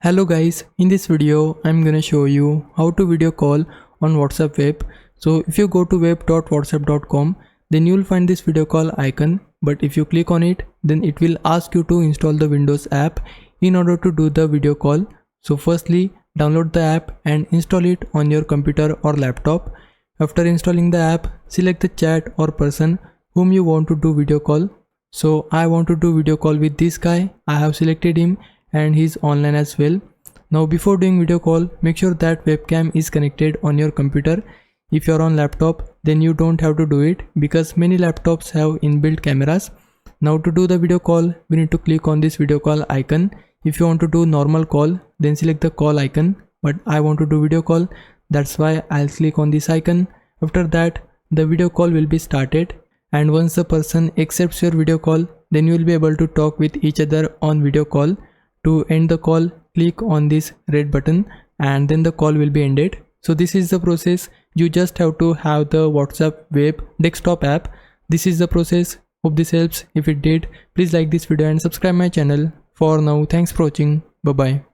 Hello guys, in this video I'm gonna show you how to video call on WhatsApp web. So if you go to web.whatsapp.com, then you'll find this video call icon, but if you click on it, then it will ask you to install the Windows app in order to do the video call. So firstly, download the app and install it on your computer or laptop. After installing the app, select the chat or person whom you want to do video call. So I want to do video call with this guy. I have selected him and he's online as well. Now before doing video call, make sure that webcam is connected on your computer. If you're on laptop, then you don't have to do it because many laptops have inbuilt cameras. Now to do the video call, we need to click on this video call icon. If you want to do normal call, then select the call icon, but I want to do video call, that's why I'll click on this icon. After that, the video call will be started, and once the person accepts your video call, then you will be able to talk with each other on video call. To end the call, click on this red button and then the call will be ended. So this is the process. You just have to have the WhatsApp web desktop app. This is the process. Hope this helps. If it did, please like this video and subscribe my channel. For now, thanks for watching. Bye bye.